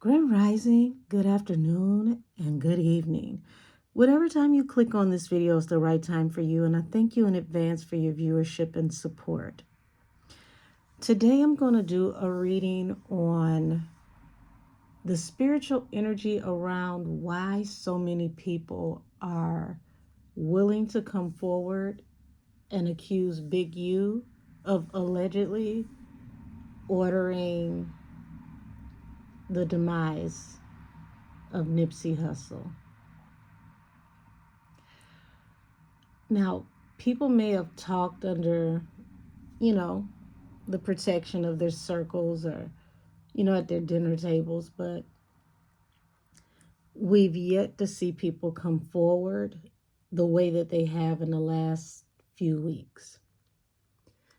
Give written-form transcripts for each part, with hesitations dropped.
Grand Rising, good afternoon, and good evening. Whatever time you click on this video is the right time for you, and I thank you in advance for your viewership and support. Today I'm going to do a reading on the spiritual energy around why so many people are willing to come forward and accuse Big U of allegedly ordering the demise of Nipsey Hussle. Now, people may have talked under, the protection of their circles or, at their dinner tables, but we've yet to see people come forward the way that they have in the last few weeks.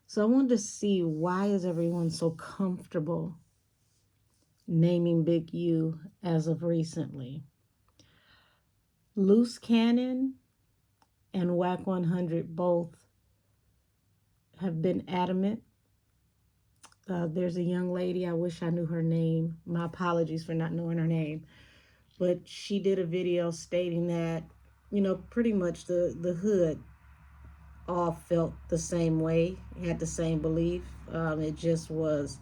So I wanted to see, why is everyone so comfortable naming Big U as of recently? Loose Cannon and Whack 100 both have been adamant. There's a young lady, I wish I knew her name. My apologies for not knowing her name. But she did a video stating that, pretty much the hood all felt the same way, had the same belief. It just was,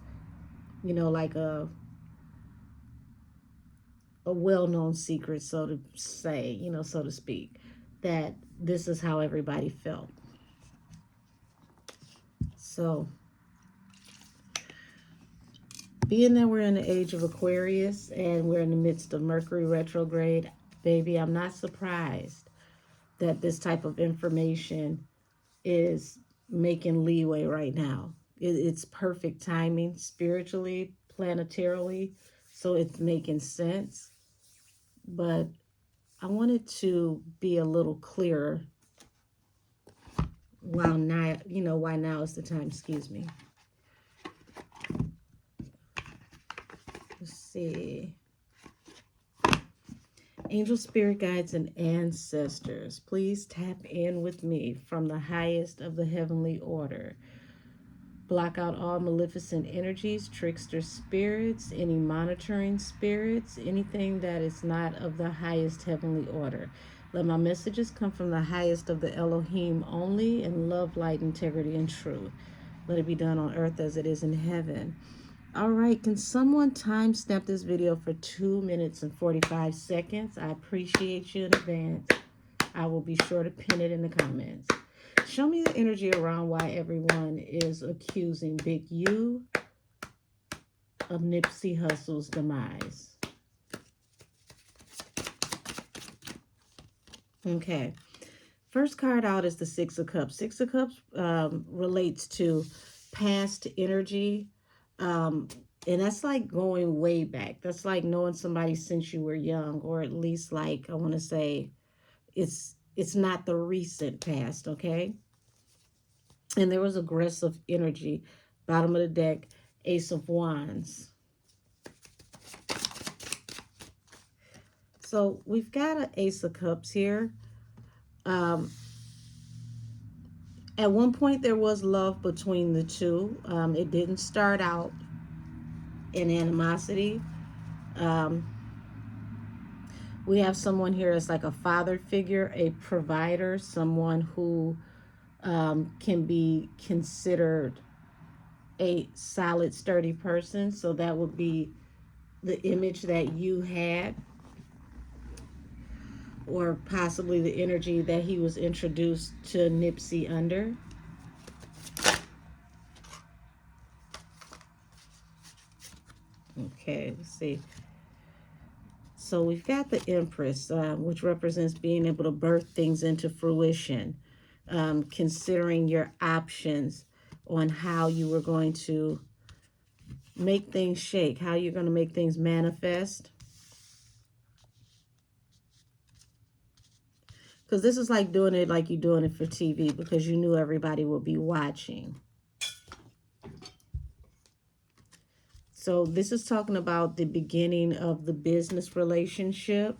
like a well-known secret, so to say, so to speak, that this is how everybody felt. So, being that we're in the age of Aquarius and we're in the midst of Mercury retrograde, baby, I'm not surprised that this type of information is making leeway right now. It's perfect timing spiritually, planetarily, so it's making sense. But I wanted to be a little clearer why now is the time, excuse me. Let's see. Angel, spirit guides, and ancestors, please tap in with me from the highest of the heavenly order. Block out all maleficent energies, trickster spirits, any monitoring spirits, anything that is not of the highest heavenly order. Let my messages come from the highest of the Elohim only, in love, light, integrity, and truth. Let it be done on earth as it is in heaven. All right, can someone timestamp this video for 2 minutes and 45 seconds? I appreciate you in advance. I will be sure to pin it in the comments. Show me the energy around why everyone is accusing Big U of Nipsey Hussle's demise. Okay. First card out is the Six of Cups. Six of Cups relates to past energy. And that's like going way back. That's like knowing somebody since you were young, or at least, like, I want to say it's not the recent past, okay? And there was aggressive energy. Bottom of the deck, Ace of Wands. So we've got an Ace of Cups here. At one point, there was love between the two. It didn't start out in animosity. We have someone here as like a father figure, a provider, someone who can be considered a solid, sturdy person. So that would be the image that you had, or possibly the energy that he was introduced to Nipsey under. Okay, let's see. So we've got the Empress, which represents being able to birth things into fruition, considering your options on how you were going to make things shake, how you're going to make things manifest. Because this is like doing it like you're doing it for TV, because you knew everybody would be watching. So this is talking about the beginning of the business relationship.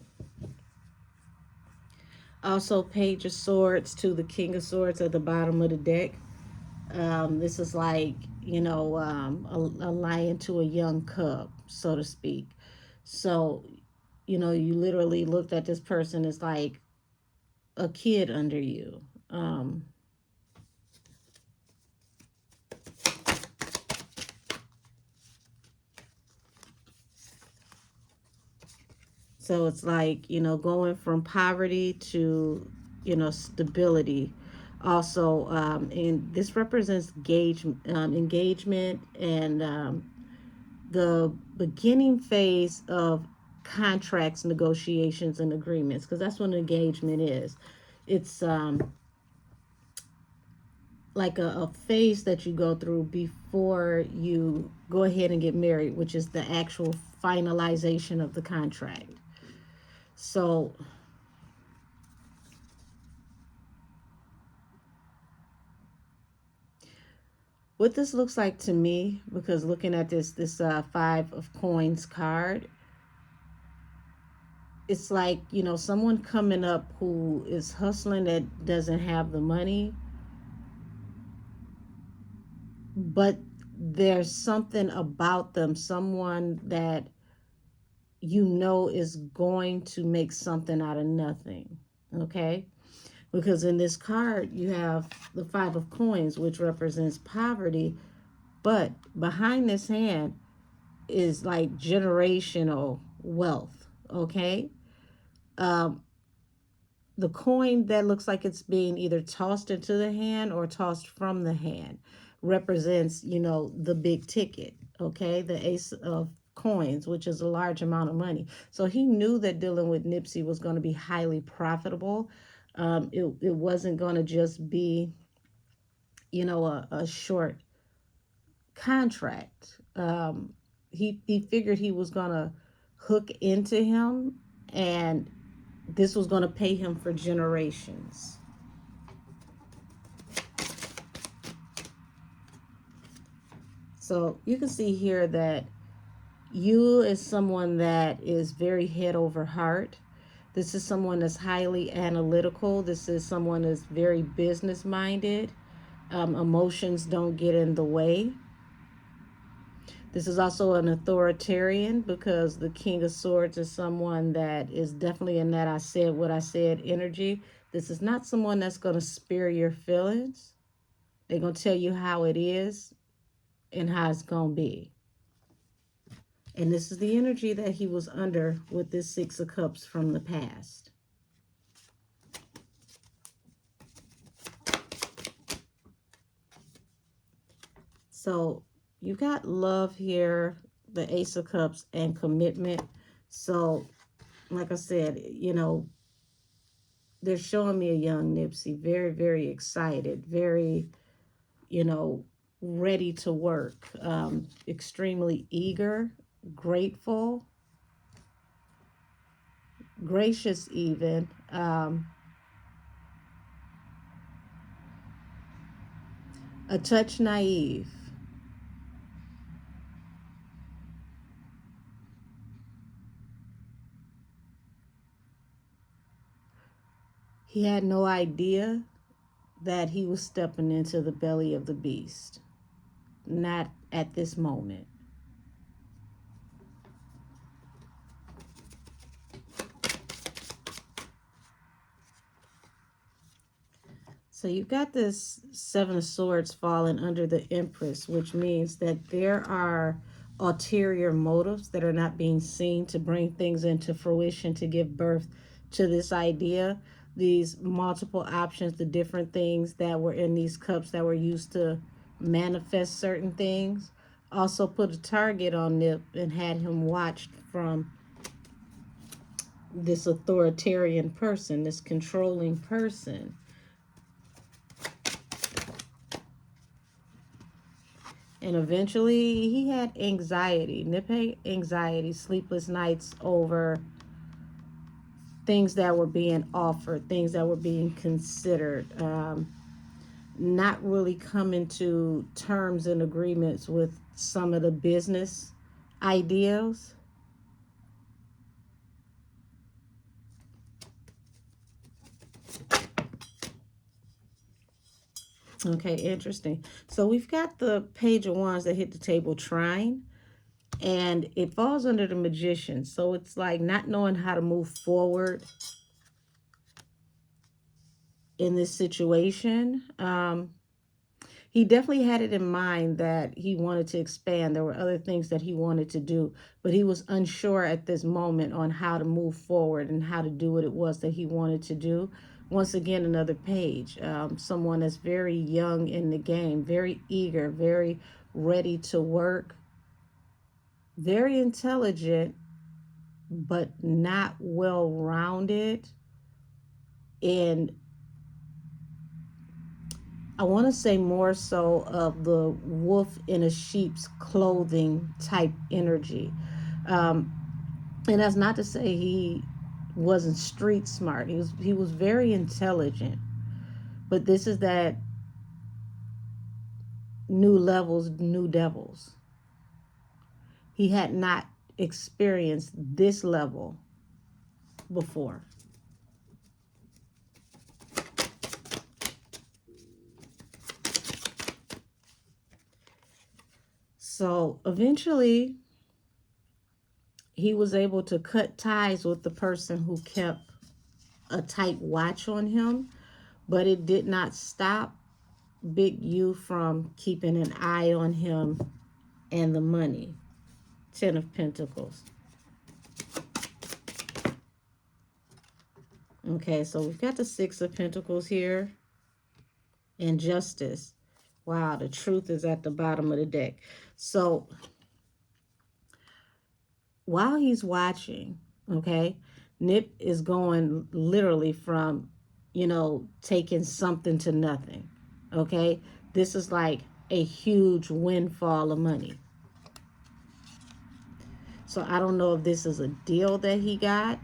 Also, Page of Swords to the King of Swords at the bottom of the deck. This is like, a lion to a young cub, so to speak. So, you know, you literally looked at this person as like a kid under you. So it's like, you know, going from poverty to, you know, stability. Also, and this represents engagement and the beginning phase of contracts, negotiations, and agreements, because that's what engagement is. It's like a phase that you go through before you go ahead and get married, which is the actual finalization of the contract. So what this looks like to me, because looking at this five of coins card, it's like, you know, someone coming up who is hustling that doesn't have the money, but there's something about them, someone that you know is going to make something out of nothing. Okay, because in this card you have the five of coins, which represents poverty, but behind this hand is like generational wealth. Okay, um, the coin that looks like it's being either tossed into the hand or tossed from the hand represents, you know, the big ticket. Okay, the ace of coins, which is a large amount of money. So he knew that dealing with Nipsey was going to be highly profitable. It wasn't going to just be, you know, a short contract. He figured he was going to hook into him, and this was going to pay him for generations. So you can see here that you is someone that is very head over heart. This is someone that's highly analytical. This is someone that's very business minded. Emotions don't get in the way. This is also an authoritarian, because the King of Swords is someone that is definitely in that I said what I said energy. This is not someone that's going to spare your feelings. They're going to tell you how it is and how it's going to be. And this is the energy that he was under with this Six of Cups from the past. So you got love here, the Ace of Cups, and commitment. So, like I said, you know, they're showing me a young Nipsey, very, very excited, very, you know, ready to work, extremely eager, grateful, gracious even. A touch naive. He had no idea that he was stepping into the belly of the beast. Not at this moment. So you've got this Seven of Swords falling under the Empress, which means that there are ulterior motives that are not being seen to bring things into fruition, to give birth to this idea. These multiple options, the different things that were in these cups that were used to manifest certain things, also put a target on Nip and had him watched from this authoritarian person, this controlling person. And eventually he had anxiety. Nip had anxiety, sleepless nights over things that were being offered, things that were being considered, not really coming to terms and agreements with some of the business ideals. Okay, interesting. So we've got the Page of Wands that hit the table trine. And it falls under the Magician. So it's like not knowing how to move forward in this situation. He definitely had it in mind that he wanted to expand. There were other things that he wanted to do, but he was unsure at this moment on how to move forward and how to do what it was that he wanted to do. Once again, another page. Someone that's very young in the game, very eager, very ready to work, very intelligent, but not well-rounded. And I want to say more so of the wolf in a sheep's clothing type energy. Um, and that's not to say he wasn't street smart. He was very intelligent. But this is that new levels, new devils. He had not experienced this level before. So eventually he was able to cut ties with the person who kept a tight watch on him, but it did not stop Big U from keeping an eye on him and the money. 10 of Pentacles. Okay, so we've got the 6 of Pentacles here. And Justice. Wow, the Truth is at the bottom of the deck. So while he's watching, okay, Nip is going literally from, taking something to nothing. Okay, this is like a huge windfall of money. So I don't know if this is a deal that he got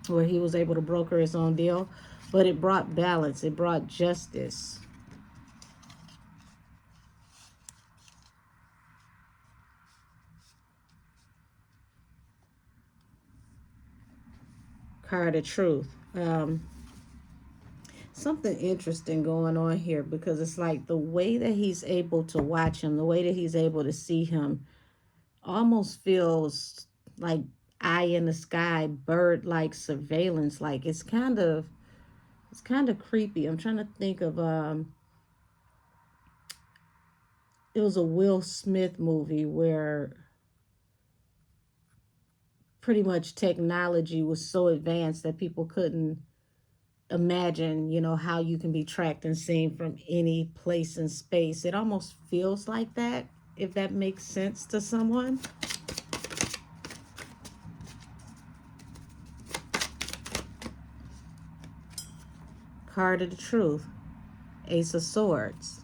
where he was able to broker his own deal, but it brought balance. It brought justice. Card of Truth. Something interesting going on here, because it's like the way that he's able to watch him, the way that he's able to see him almost feels like eye in the sky, bird-like surveillance. Like it's kind of creepy. I'm trying to think of it was a Will Smith movie where pretty much technology was so advanced that people couldn't imagine, how you can be tracked and seen from any place in space. It almost feels like that, if that makes sense to someone. Card of the Truth. Ace of Swords.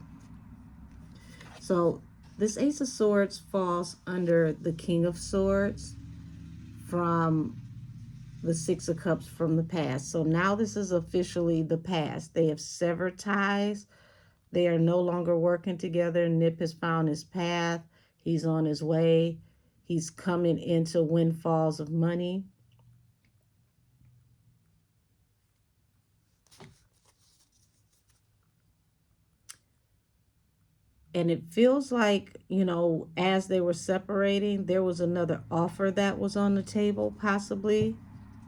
So this Ace of Swords falls under the King of Swords from the Six of Cups from the past. So now this is officially the past. They have severed ties. They are no longer working together. Nip has found his path. He's on his way. He's coming into windfalls of money. And it feels like, as they were separating, there was another offer that was on the table, possibly,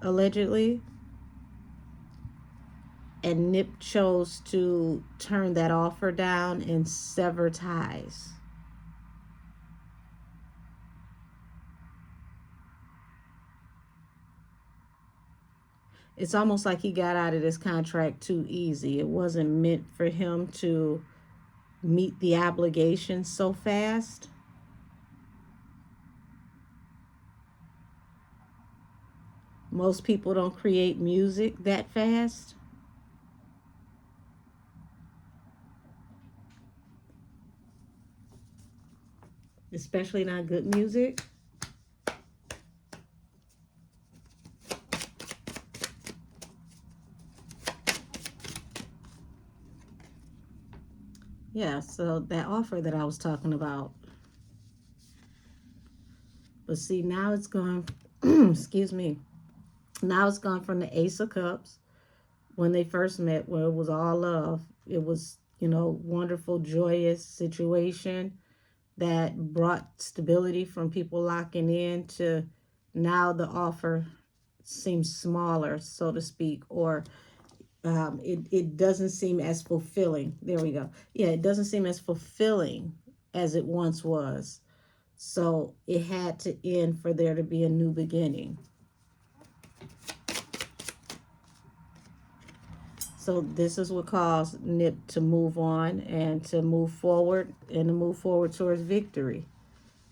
allegedly. And Nip chose to turn that offer down and sever ties. It's almost like he got out of this contract too easy. It wasn't meant for him to meet the obligations so fast. Most people don't create music that fast. Especially not good music. Yeah, so that offer that I was talking about. But see, now it's gone, excuse me. Now it's gone from the Ace of Cups, when they first met, where it was all love. It was, wonderful, joyous situation. that brought stability from people locking in to now the offer seems smaller, so to speak, or it doesn't seem as fulfilling. There we go. Yeah, it doesn't seem as fulfilling as it once was. So it had to end for there to be a new beginning. So this is what caused Nip to move on and to move forward and to move forward towards victory.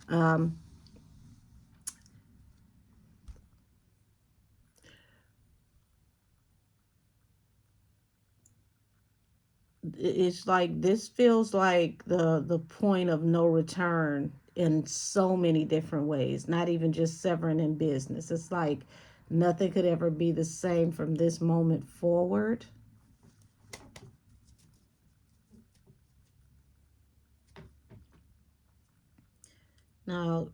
Um, it's like this feels like the point of no return in so many different ways, not even just severing in business. It's like nothing could ever be the same from this moment forward. Now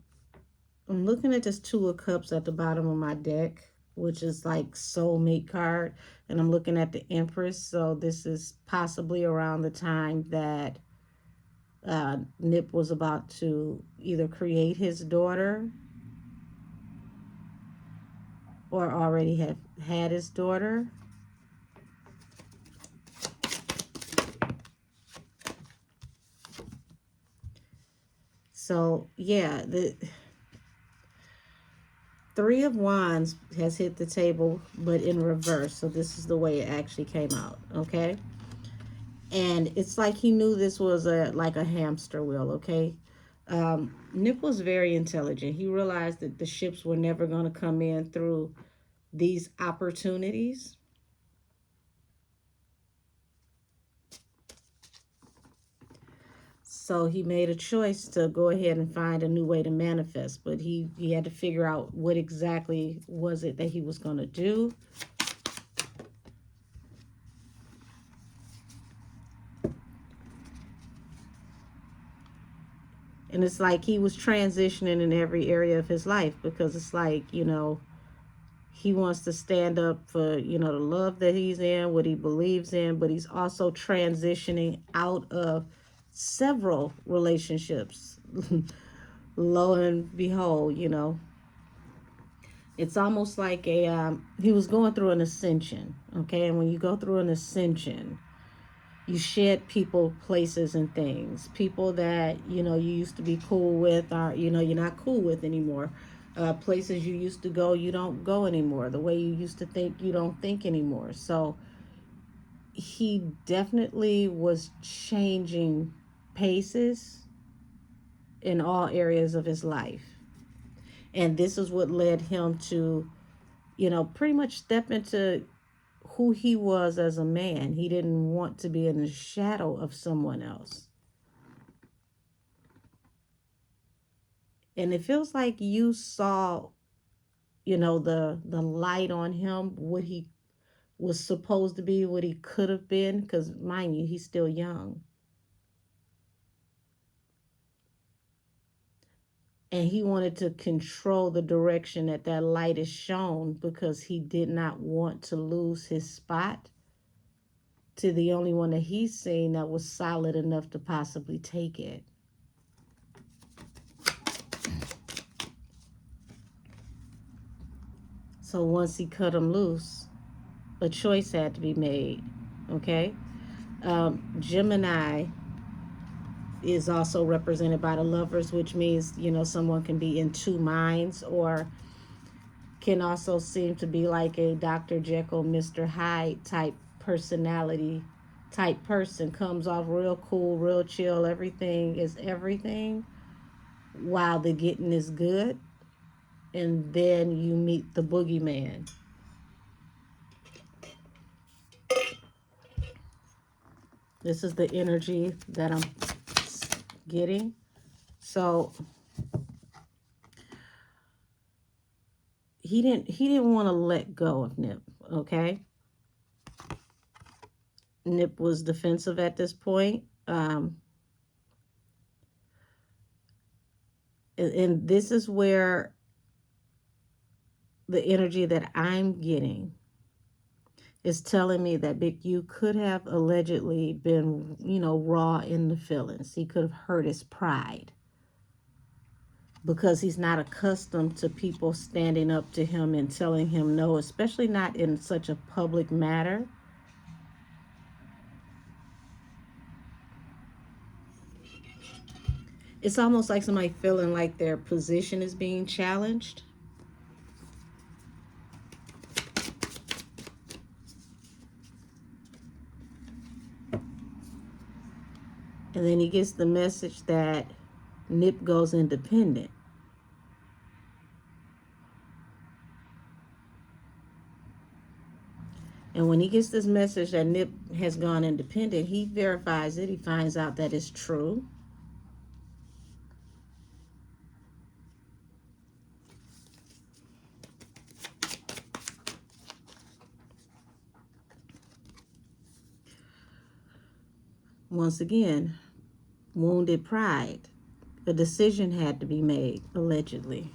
I'm looking at this Two of Cups at the bottom of my deck, which is like soulmate card, and I'm looking at the Empress. So this is possibly around the time that Nip was about to either create his daughter or already have had his daughter. So yeah, the Three of Wands has hit the table, but in reverse. So this is the way it actually came out, okay? And it's like he knew this was like a hamster wheel, okay? Nip was very intelligent. He realized that the ships were never going to come in through these opportunities. So he made a choice to go ahead and find a new way to manifest. But he had to figure out what exactly was it that he was going to do. And it's like he was transitioning in every area of his life, because it's like, you know, he wants to stand up for, you know, the love that he's in, what he believes in, but he's also transitioning out of several relationships. Lo and behold, you know, it's almost like he was going through an ascension, okay? And when you go through an ascension, you shed people, places, and things. People that, you know, you used to be cool with are, you know, you're not cool with anymore. Places you used to go, you don't go anymore. The way you used to think, you don't think anymore. So he definitely was changing paces in all areas of his life. And this is what led him to, you know, pretty much step into who he was as a man. He didn't want to be in the shadow of someone else. And it feels like you saw, you know, the light on him, what he was supposed to be, what he could have been, because mind you, he's still young. And he wanted to control the direction that that light is shown, because he did not want to lose his spot to the only one that he's seen that was solid enough to possibly take it. So once he cut him loose, a choice had to be made. Okay. Gemini is also represented by the Lovers, which means, you know, someone can be in two minds, or can also seem to be like a Dr. Jekyll, Mr. Hyde type personality type person. Comes off real cool, real chill, everything is everything, while the getting is good. And then you meet the boogeyman. This is the energy that I'm getting. So he didn't want to let go of Nip, okay? Nip was defensive at this point. And this is where the energy that I'm getting is telling me that Big U could have allegedly been, you know, raw in the feelings. He could have hurt his pride. because he's not accustomed to people standing up to him and telling him no, especially not in such a public matter. It's almost like somebody feeling like their position is being challenged. And then he gets the message that Nip goes independent. And when he gets this message that Nip has gone independent, he verifies it. He finds out that it's true. Once again, wounded pride. A decision had to be made, allegedly.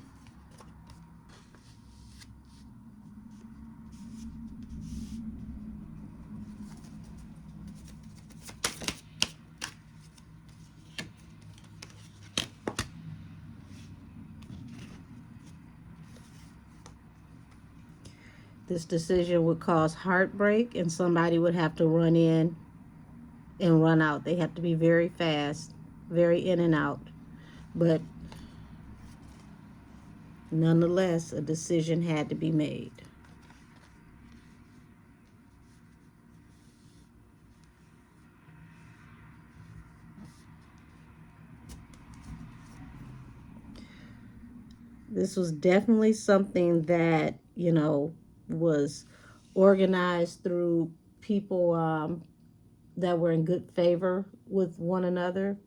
This decision would cause heartbreak, and somebody would have to run in and run out. They have to be very fast, very in and out. But nonetheless, a decision had to be made. This was definitely something that, was organized through people that were in good favor with one another,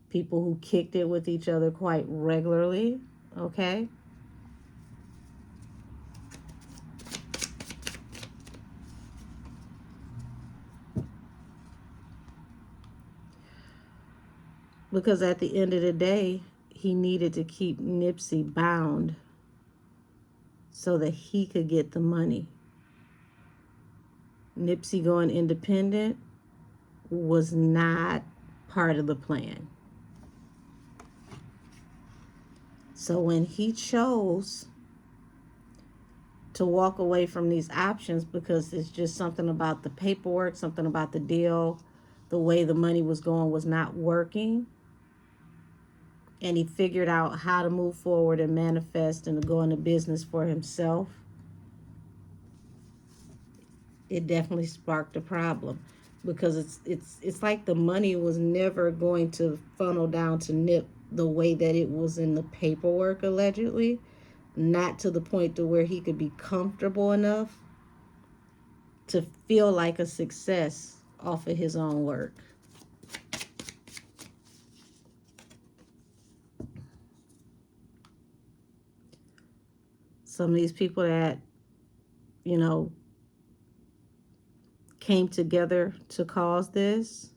people who kicked it with each other quite regularly, okay? Because at the end of the day, he needed to keep Nipsey bound so that he could get the money. Nipsey going independent was not part of the plan. So when he chose to walk away from these options because it's just something about the paperwork, something about the deal, the way the money was going was not working, and he figured out how to move forward and manifest and to go into business for himself, it definitely sparked a problem, because it's like the money was never going to funnel down to Nip the way that it was in the paperwork, allegedly, not to the point to where he could be comfortable enough to feel like a success off of his own work. Some of these people that, came together to cause this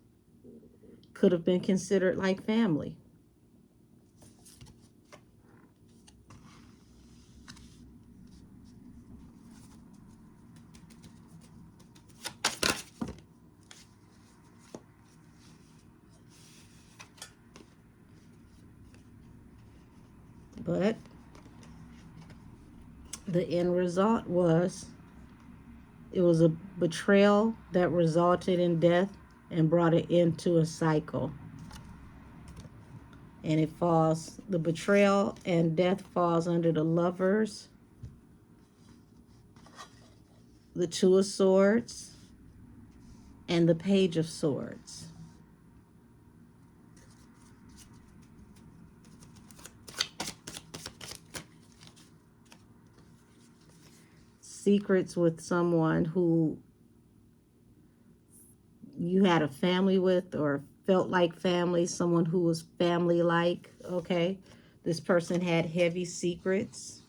could have been considered like family. But the end result was, it was a betrayal that resulted in death and brought it into a cycle. And it falls, the betrayal and death falls under the Lovers, the Two of Swords, and the Page of Swords. Secrets with someone who you had a family with or felt like family, someone who was family-like, okay? This person had heavy secrets.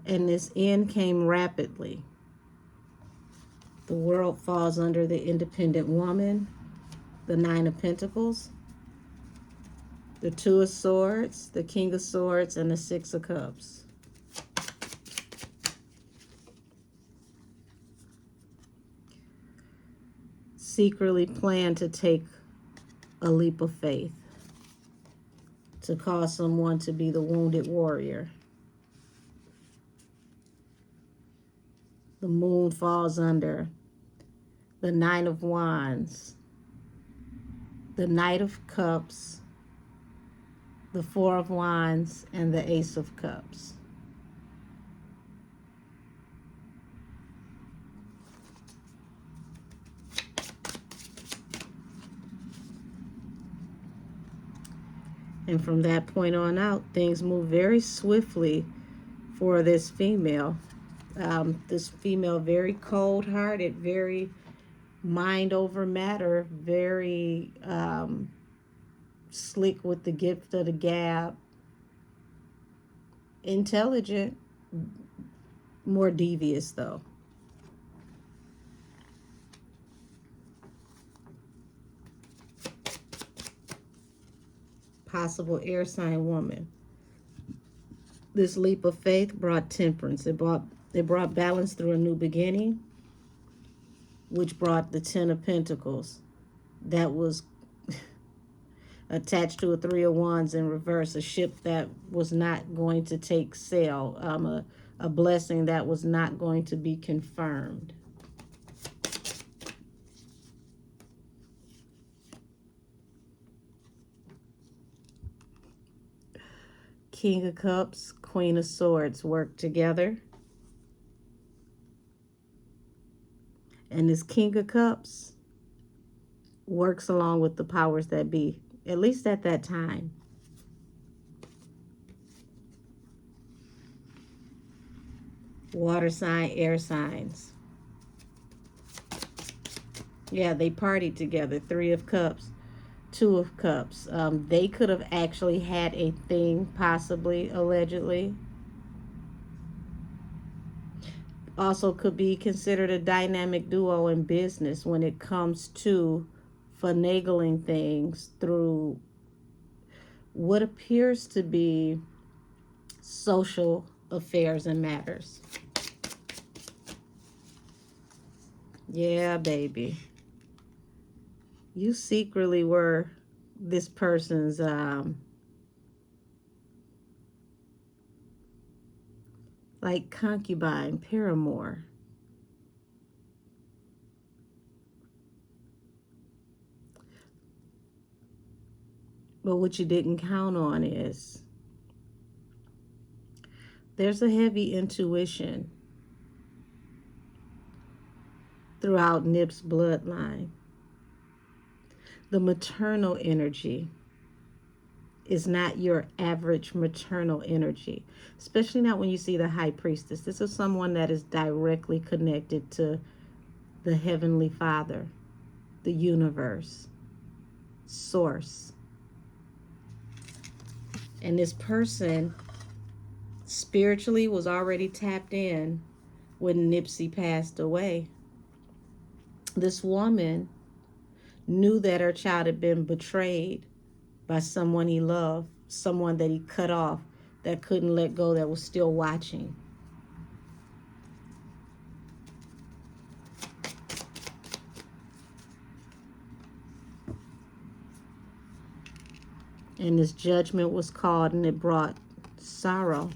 And this end came rapidly. The World falls under the Independent Woman, the Nine of Pentacles, the Two of Swords, the King of Swords, and the Six of Cups. secretly planned to take a leap of faith to cause someone to be the wounded warrior. The moon falls under the Nine of Wands, the Knight of Cups, the Four of Wands, and the Ace of Cups. And from that point on out, things move very swiftly for this female. This female, very cold-hearted, very mind over matter, very slick with the gift of the gab, intelligent, more devious though. Possible air sign woman. This leap of faith brought temperance. It brought balance through a new beginning, which brought the Ten of Pentacles. That was attached to a Three of Wands in reverse, a ship that was not going to take sail, a blessing that was not going to be confirmed. King of Cups, Queen of Swords work together. And this King of Cups works along with the powers that be, at least at that time. Water sign, air signs. Yeah, they partied together. Three of Cups, Two of Cups. They could have actually had a thing, possibly, allegedly. Also could be considered a dynamic duo in business when it comes to finagling things through what appears to be social affairs and matters. Yeah, baby. You secretly were this person's like concubine, paramour. But what you didn't count on is there's a heavy intuition throughout Nip's bloodline. The maternal energy is not your average maternal energy, especially not when you see the High Priestess. This is someone that is directly connected to the Heavenly Father, the universe, source. And this person spiritually was already tapped in when Nipsey passed away. This woman knew that her child had been betrayed by someone he loved, someone that he cut off, that couldn't let go, that was still watching. And this judgment was called, and it brought sorrow.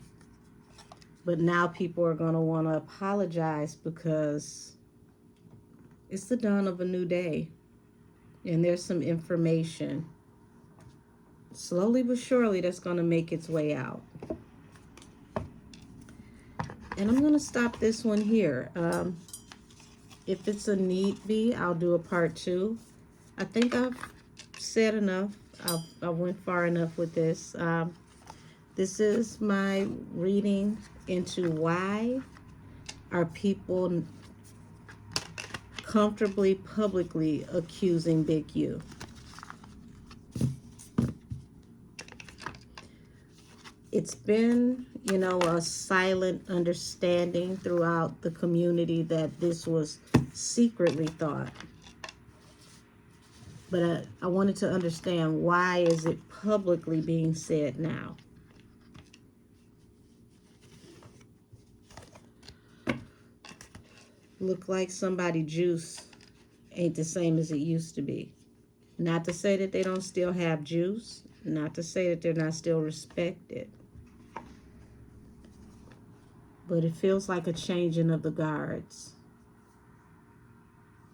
But now people are going to want to apologize because it's the dawn of a new day. And there's some information, slowly but surely, that's going to make its way out. And I'm going to stop this one here. If it's a need be, I'll do a part 2. I think I've said enough. I went far enough with this. This is my reading into why are people comfortably, publicly accusing Big U. It's been, a silent understanding throughout the community that this was secretly thought. But I wanted to understand, why is it publicly being said now? Look like somebody juiced ain't the same as it used to be. Not to say that they don't still have juice, not to say that they're not still respected, but it feels like a changing of the guards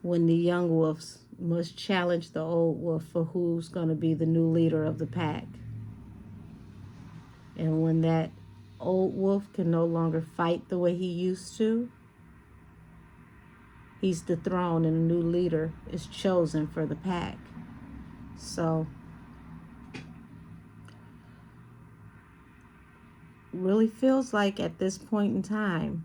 when the young wolves must challenge the old wolf for who's going to be the new leader of the pack. And when that old wolf can no longer fight the way he used to, he's dethroned and a new leader is chosen for the pack. So, really feels like at this point in time,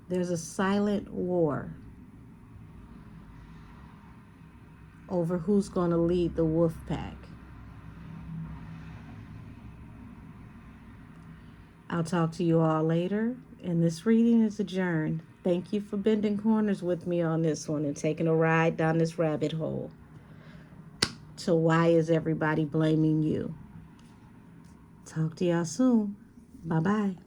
there's a silent war over who's going to lead the wolf pack. I'll talk to you all later, and this reading is adjourned. Thank you for bending corners with me on this one and taking a ride down this rabbit hole to why is everybody blaming you. Talk to y'all soon. Bye-bye.